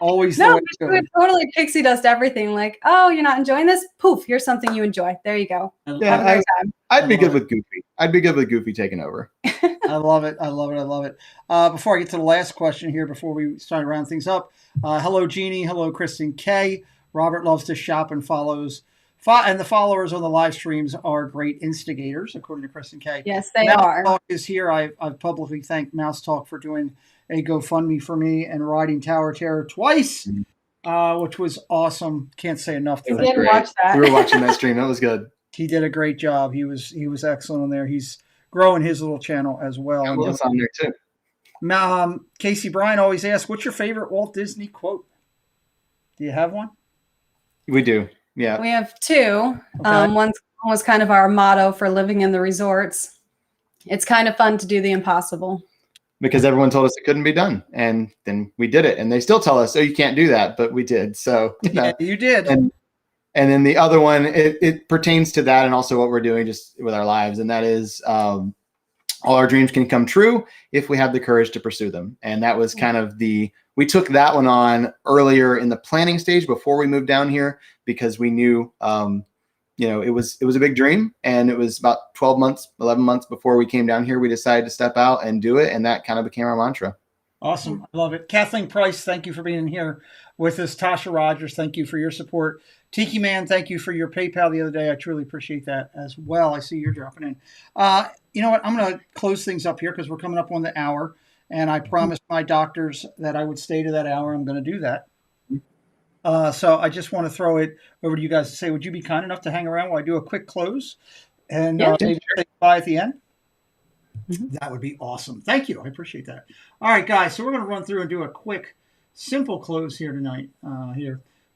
always no, she would totally pixie dust everything. Like, oh, you're not enjoying this? Poof, here's something you enjoy. There you go. Yeah, I'd be good with Goofy. I'd be good with Goofy taking over. I love it. I love it. I love it. Before I get to the last question here, before we start to round things up, hello, Jeannie. Hello, Kristen K. Robert loves to shop and follows And the followers on the live streams are great instigators, according to Kristen K. Yes, they Mouse are. Talk is here. I've publicly thanked Mouse Talk for doing a GoFundMe for me and riding Tower Terror twice, which was awesome. Can't say enough. We did watch that. We were watching that stream. That was good. He did a great job. He was excellent on there. He's growing his little channel as well. Well, it's on there too. Casey Bryan always asks, "What's your favorite Walt Disney quote?" Do you have one? We do. Yeah. We have two. Okay. One was kind of our motto for living in the resorts. It's kind of fun to do the impossible. Because everyone told us it couldn't be done. And then we did it. And they still tell us, oh, you can't do that. But we did. So, Yeah, you did. And then the other one, it pertains to that and also what we're doing just with our lives. And that is all our dreams can come true if we have the courage to pursue them. And that was kind of we took that one on earlier in the planning stage before we moved down here because we knew, it was a big dream, and it was about 12 months, 11 months before we came down here. We decided to step out and do it. And that kind of became our mantra. Awesome. I love it. Kathleen Price, thank you for being here with us. Tasha Rogers, thank you for your support. Tiki Man, thank you for your PayPal the other day. I truly appreciate that as well. I see you're dropping in. You know what? I'm going to close things up here because we're coming up on the hour. And I promised my doctors that I would stay to that hour. I'm going to do that. So I just want to throw it over to you guys to say, would you be kind enough to hang around while I do a quick close and maybe say bye at the end? Mm-hmm. That would be awesome. Thank you. I appreciate that. All right, guys. So we're going to run through and do a quick, simple close here tonight.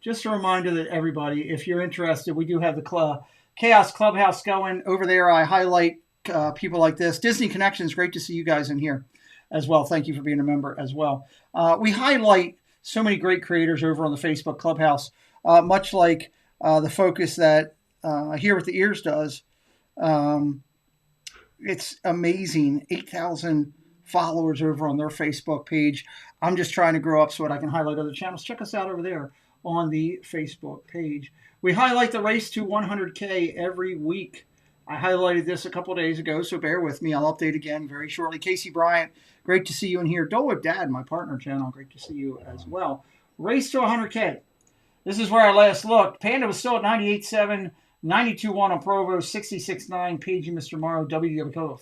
Just a reminder that everybody, if you're interested, we do have the Chaos Clubhouse going over there. I highlight people like this. Disney Connections. Great to see you guys in here as well. Thank you for being a member as well. We highlight so many great creators over on the Facebook Clubhouse, much like the focus that Here with the Ears does. It's amazing. 8,000 followers over on their Facebook page. I'm just trying to grow up so that I can highlight other channels. Check us out over there on the Facebook page. We highlight the race to 100K every week. I highlighted this a couple days ago, so bear with me. I'll update again very shortly. Casey Bryant, great to see you in here. Dole with Dad, my partner channel, great to see you as well. Race to 100K. This is where I last looked. Panda was still at 98.7, 92.1 on Provo, 66.9. Pagey Mr. Morrow, WWCO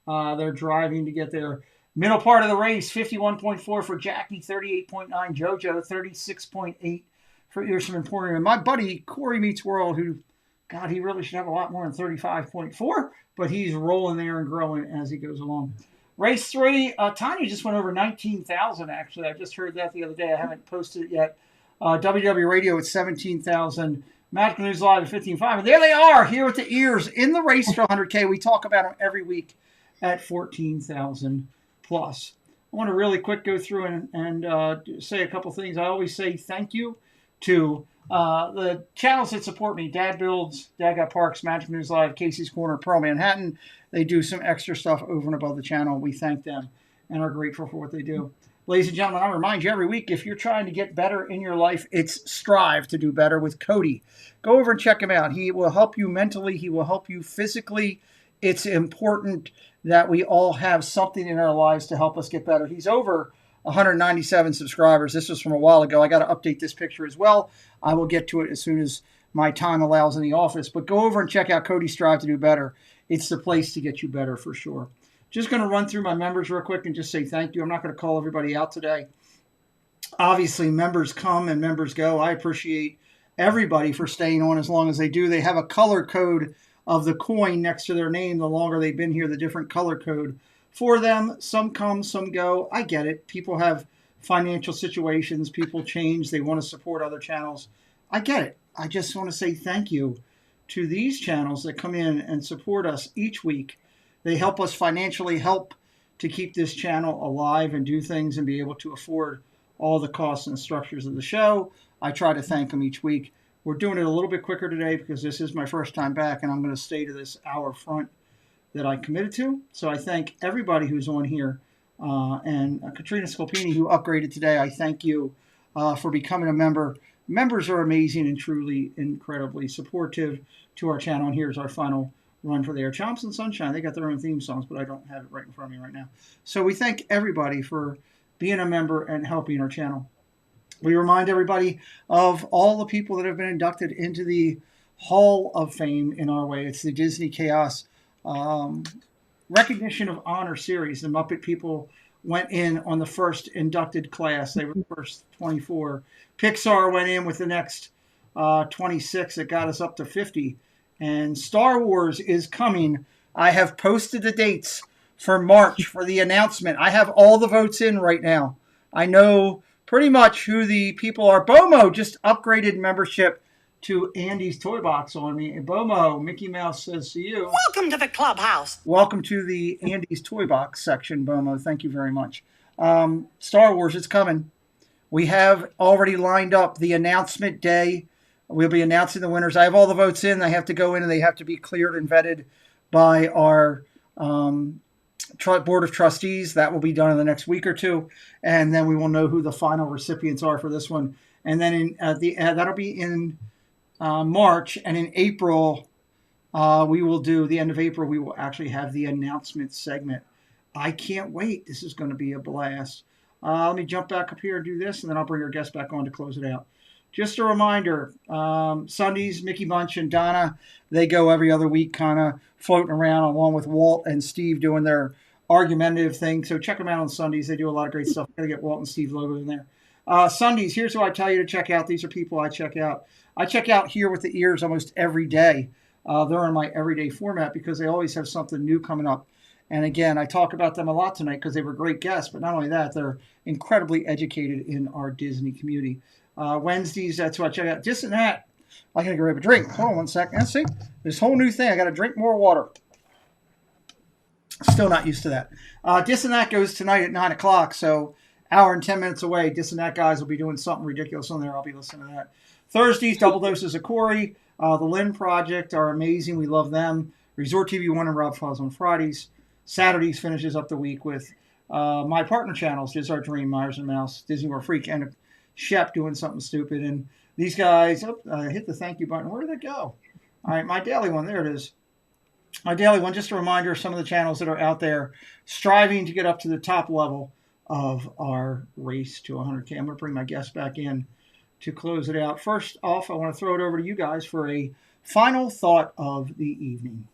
56.8. They're driving to get there. Middle part of the race, 51.4 for Jackie, 38.9. JoJo, 36.8 for Earsham Emporium. And my buddy, Corey Meets World, who, God, he really should have a lot more than 35.4, but he's rolling there and growing as he goes along. Race 3, Tanya just went over 19,000, actually. I just heard that the other day. I haven't posted it yet. WW Radio at 17,000. Magical News Live at 15.5. And there they are, here with the ears in the race for 100K. We talk about them every week at 14,000 plus. I want to really quick go through and say a couple things. I always say thank you to the channels that support me. Dad Builds, Dad Got Parks, Magic News Live, Casey's Corner, Pearl Manhattan. They do some extra stuff over and above the channel. We thank them and are grateful for what they do. Ladies and gentlemen, I remind you every week, if you're trying to get better in your life, it's Strive to Do Better with Cody. Go over and check him out. He will help you mentally. He will help you physically. It's important that we all have something in our lives to help us get better. He's over 197 subscribers. This was from a while ago. I got to update this picture as well. I will get to it as soon as my time allows in the office. But go over and check out Cody Strive to Do Better. It's the place to get you better for sure. Just going to run through my members real quick and just say thank you. I'm not going to call everybody out today. Obviously, members come and members go. I appreciate everybody for staying on as long as they do. They have a color code of the coin next to their name. The longer they've been here, the different color code for them. Some come, some go. I get it. People have financial situations. People change. They want to support other channels. I get it. I just want to say thank you to these channels that come in and support us each week. They help us financially help to keep this channel alive and do things and be able to afford all the costs and structures of the show. I try to thank them each week. We're doing it a little bit quicker today because this is my first time back, and I'm going to stay to this hour front that I committed to. So I thank everybody who's on here. And Katrina Scalpini, who upgraded today, I thank you for becoming a member. Members are amazing and truly incredibly supportive to our channel. And here's our final run for the Air Chomps and Sunshine. They got their own theme songs, but I don't have it right in front of me right now. So we thank everybody for being a member and helping our channel. we remind everybody of all the people that have been inducted into the Hall of Fame in our way. It's the Disney Chaos Recognition of Honor series. The Muppet people went in on the first inducted class. They were the first 24. Pixar went in with the next 26. It got us up to 50. And Star Wars is coming. I have posted the dates for March for the announcement. I have all the votes in right now. I know pretty much who the people are. Bomo just upgraded membership to Andy's Toy Box on me. And Bomo, Mickey Mouse says to you, welcome to the clubhouse. Welcome to the Andy's Toy Box section, Bomo. Thank you very much. Star Wars is coming. We have already lined up the announcement day. We'll be announcing the winners. I have all the votes in. They have to go in and they have to be cleared and vetted by our board of trustees. That will be done in the next week or two. And then we will know who the final recipients are for this one. And then that'll be in March, and in April, we will do the end of April. We will actually have the announcement segment. I can't wait. This is going to be a blast. Let me jump back up here and do this, and then I'll bring our guest back on to close it out. Just a reminder, Sundays, Mickey Bunch and Donna, they go every other week kind of floating around along with Walt and Steve doing their argumentative thing. So check them out on Sundays. They do a lot of great stuff. Got to get Walt and Steve logo in there. Sundays, here's who I tell you to check out. These are people I check out. I check out Here with the Ears almost every day. They're in my everyday format because they always have something new coming up. And again, I talk about them a lot tonight because they were great guests. But not only that, they're incredibly educated in our Disney community. Wednesdays, that's what I check out. Just in that, I got to grab a drink. Hold on one second. Let's see. This whole new thing. I got to drink more water. Still not used to that. This and That goes tonight at 9 o'clock. So hour and 10 minutes away. This and That guys will be doing something ridiculous on there. I'll be listening to that. Thursdays, Double Doses of Corey. The Lynn Project are amazing. We love them. Resort TV 1 and Rob Fuzz on Fridays. Saturdays finishes up the week with my partner channels. Is Our Dream, Myers and Mouse, Disney World Freak, and Shep doing something stupid. And these guys, hit the thank you button. Where did it go? All right, my daily one. There it is. My daily one, just a reminder of some of the channels that are out there striving to get up to the top level of our race to 100K. I'm going to bring my guest back in to close it out. First off, I want to throw it over to you guys for a final thought of the evening.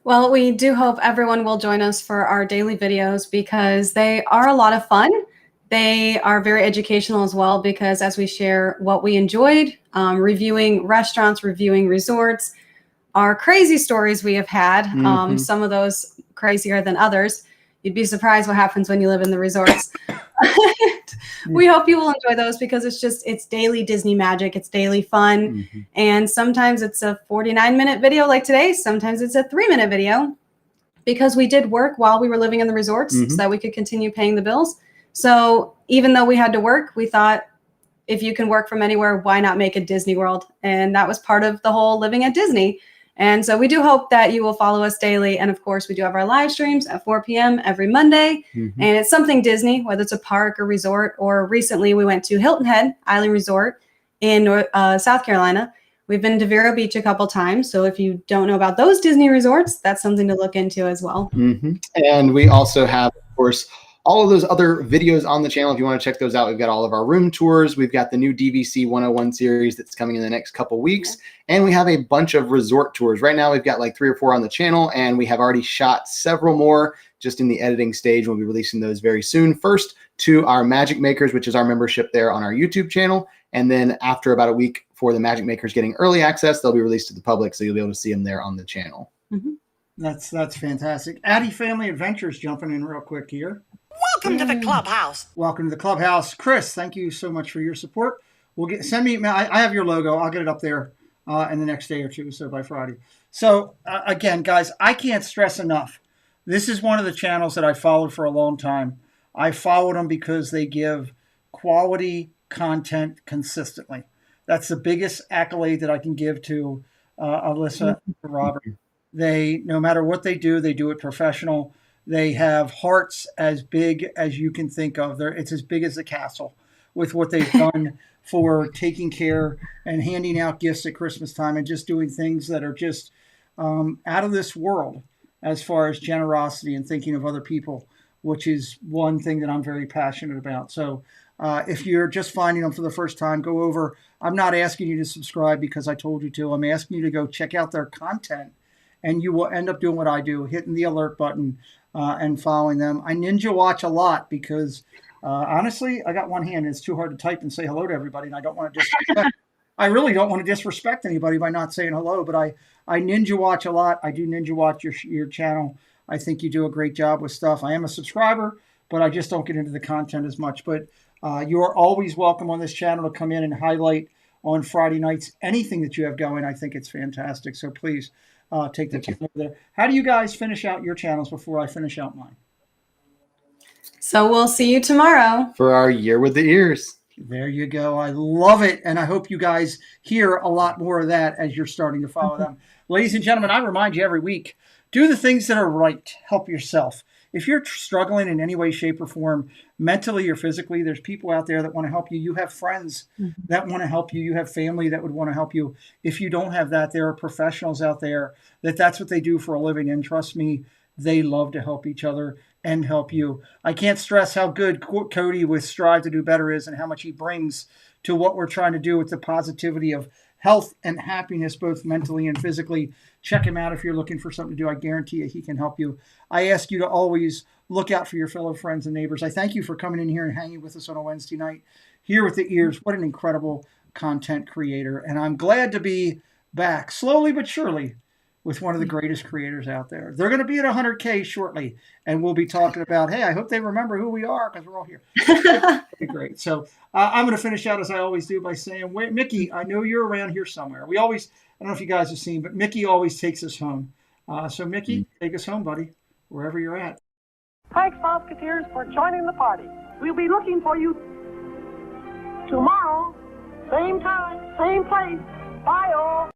Well, we do hope everyone will join us for our daily videos because they are a lot of fun. They are very educational as well because as we share what we enjoyed, reviewing restaurants, reviewing resorts, our crazy stories we have had, some of those crazier than others. You'd be surprised what happens when you live in the resorts. We hope you will enjoy those because it's daily Disney magic. It's daily fun. And sometimes it's a 49-minute video like today. Sometimes it's a 3-minute video because we did work while we were living in the resorts so that we could continue paying the bills. So even though we had to work, we thought if you can work from anywhere, why not make a Disney World? And that was part of the whole living at Disney. And so we do hope that you will follow us daily. And of course, we do have our live streams at 4 p.m. every Monday. And it's something Disney, whether it's a park or resort, or recently we went to Hilton Head Island Resort in South Carolina. We've been to Vero Beach a couple times. So if you don't know about those Disney resorts, that's something to look into as well. And we also have, of course, all of those other videos on the channel. If you want to check those out, we've got all of our room tours. We've got the new DVC 101 series that's coming in the next couple weeks. And we have a bunch of resort tours. Right now, we've got like 3 or 4 on the channel, and we have already shot several more just in the editing stage. We'll be releasing those very soon. First to our Magic Makers, which is our membership there on our YouTube channel. And then after about a week for the Magic Makers getting early access, they'll be released to the public. So you'll be able to see them there on the channel. That's fantastic. Addy Family Adventures jumping in real quick here. Welcome to the clubhouse. Welcome to the clubhouse. Chris, thank you so much for your support. Send me, I have your logo. I'll get it up there in the next day or two, so by Friday. So again, guys, I can't stress enough. This is one of the channels that I followed for a long time. I followed them because they give quality content consistently. That's the biggest accolade that I can give to Alyssa and Robert. They, no matter what they do it professional. They have hearts as big as you can think of. It's as big as the castle with what they've done for taking care and handing out gifts at Christmas time and just doing things that are just out of this world as far as generosity and thinking of other people, which is one thing that I'm very passionate about. So If you're just finding them for the first time, go over. I'm not asking you to subscribe because I told you to. I'm asking you to go check out their content, and you will end up doing what I do, hitting the alert button and following them. I ninja watch a lot because honestly, I got one hand and it's too hard to type and say hello to everybody, and I don't want to disrespect. I really don't want to disrespect anybody by not saying hello, but I ninja watch a lot. I do ninja watch your channel. I think you do a great job with stuff. I am a subscriber, but I just don't get into the content as much. But you are always welcome on this channel to come in and highlight on Friday nights anything that you have going. I think it's fantastic. So please take the time over there. How do you guys finish out your channels before I finish out mine? So we'll see you tomorrow for our Year with the Ears. There you go. I love it. And I hope you guys hear a lot more of that as you're starting to follow them. Ladies and gentlemen, I remind you every week, do the things that are right. Help yourself. If you're struggling in any way, shape, or form, mentally or physically, there's people out there that want to help you. You have friends that want to help you. You have family that would want to help you. If you don't have that, there are professionals out there that's what they do for a living. And trust me, they love to help each other and help you. I can't stress how good Cody with Strive to Do Better is and how much he brings to what we're trying to do with the positivity of health and happiness, both mentally and physically. Check him out if you're looking for something to do. I guarantee you he can help you. I ask you to always look out for your fellow friends and neighbors. I thank you for coming in here and hanging with us on a Wednesday night. Here with the Ears, what an incredible content creator. And I'm glad to be back, slowly but surely, with one of the greatest creators out there. They're going to be at 100K shortly, and we'll be talking about, hey, I hope they remember who we are because we're all here. That'd be great. So I'm going to finish out as I always do by saying, wait, Mickey, I know you're around here somewhere. We always, I don't know if you guys have seen, but Mickey always takes us home. So Mickey, take us home, buddy, wherever you're at. Thanks, Musketeers, for joining the party. We'll be looking for you tomorrow, same time, same place. Bye, all.